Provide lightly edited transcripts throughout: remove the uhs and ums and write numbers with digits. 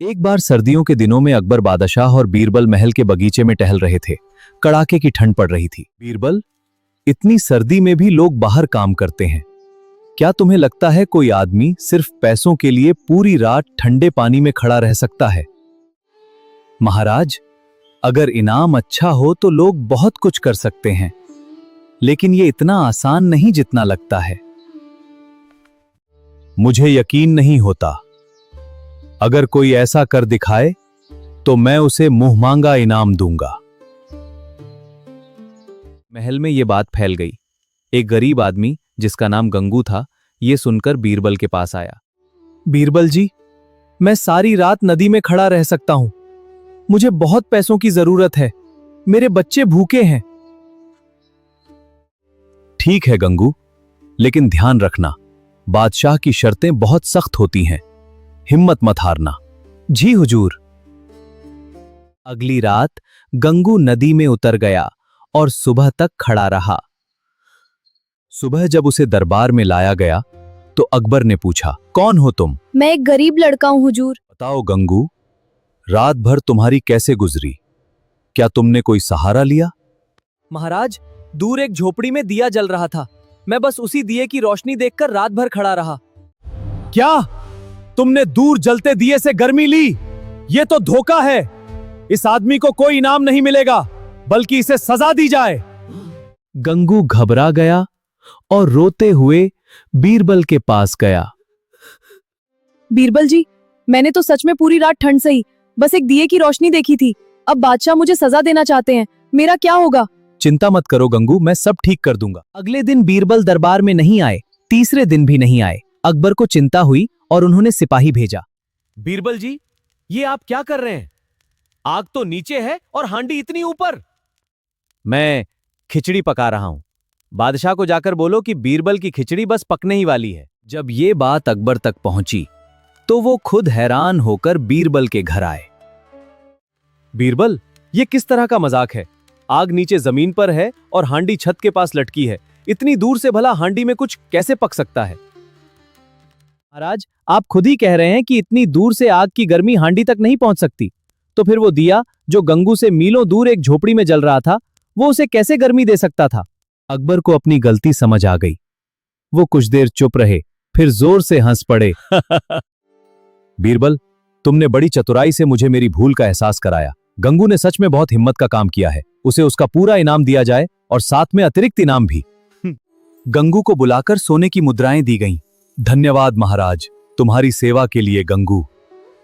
एक बार सर्दियों के दिनों में अकबर बादशाह और बीरबल महल के बगीचे में टहल रहे थे। कड़ाके की ठंड पड़ रही थी। बीरबल, इतनी सर्दी में भी लोग बाहर काम करते हैं। क्या तुम्हें लगता है कोई आदमी सिर्फ पैसों के लिए पूरी रात ठंडे पानी में खड़ा रह सकता है? महाराज, अगर इनाम अच्छा हो तो लोग बहुत कुछ कर सकते हैं, लेकिन ये इतना आसान नहीं जितना लगता है। मुझे यकीन नहीं होता। अगर कोई ऐसा कर दिखाए तो मैं उसे मुंह मांगा इनाम दूंगा। महल में यह बात फैल गई। एक गरीब आदमी जिसका नाम गंगू था, यह सुनकर बीरबल के पास आया। बीरबल जी, मैं सारी रात नदी में खड़ा रह सकता हूं। मुझे बहुत पैसों की जरूरत है। मेरे बच्चे भूखे हैं। ठीक है गंगू, लेकिन ध्यान रखना, बादशाह की शर्तें बहुत सख्त होती हैं। हिम्मत मत हारना। जी हुजूर। अगली रात गंगू नदी में उतर गया और सुबह तक खड़ा रहा। सुबह जब उसे दरबार में लाया गया तो अकबर ने पूछा, कौन हो तुम? मैं एक गरीब लड़का हूँ हुजूर। बताओ गंगू, रात भर तुम्हारी कैसे गुजरी? क्या तुमने कोई सहारा लिया? महाराज, दूर एक झोपड़ी में दिया जल रहा था। मैं बस उसी दिए की रोशनी देखकर रात भर खड़ा रहा। क्या तुमने दूर जलते दिए से गर्मी ली? यह तो धोखा है। इस आदमी को कोई इनाम नहीं मिलेगा, बल्कि इसे सजा दी जाए। गंगू घबरा गया और रोते हुए बीरबल के पास गया। बीरबल जी, मैंने तो सच में पूरी रात ठंड सही, बस एक दिए की रोशनी देखी थी। अब बादशाह मुझे सजा देना चाहते हैं। मेरा क्या होगा? चिंता मत करो गंगू, मैं सब ठीक कर दूंगा। अगले दिन बीरबल दरबार में नहीं आए, तीसरे दिन भी नहीं आए। अकबर को चिंता हुई और उन्होंने सिपाही भेजा। बीरबल जी, ये आप क्या कर रहे हैं? आग तो नीचे है और हांडी इतनी ऊपर। मैं खिचड़ी पका रहा हूं। बादशाह को जाकर बोलो कि बीरबल की खिचड़ी बस पकने ही वाली है। जब ये बात अकबर तक पहुंची तो वो खुद हैरान होकर बीरबल के घर आए। बीरबल, ये किस तरह का मजाक है? आग नीचे जमीन पर है और हांडी छत के पास लटकी है। इतनी दूर से भला हांडी में कुछ कैसे पक सकता है? महाराज, आप खुद ही कह रहे हैं कि इतनी दूर से आग की गर्मी हांडी तक नहीं पहुंच सकती। तो फिर वो दिया जो गंगू से मीलों दूर एक झोपड़ी में जल रहा था, वो उसे कैसे गर्मी दे सकता था? अकबर को अपनी गलती समझ आ गई। वो कुछ देर चुप रहे, फिर जोर से हंस पड़े। बीरबल, तुमने बड़ी चतुराई से मुझे मेरी भूल का एहसास कराया। गंगू ने सच में बहुत हिम्मत का काम किया है। उसे उसका पूरा इनाम दिया जाए और साथ में अतिरिक्त इनाम भी। गंगू को बुलाकर सोने की मुद्राएं दी गईं। धन्यवाद महाराज, तुम्हारी सेवा के लिए गंगू।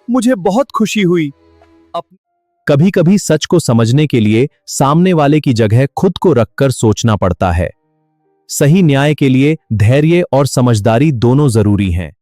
मुझे बहुत खुशी हुई। कभी कभी सच को समझने के लिए सामने वाले की जगह खुद को रखकर सोचना पड़ता है। सही न्याय के लिए धैर्य और समझदारी दोनों जरूरी हैं।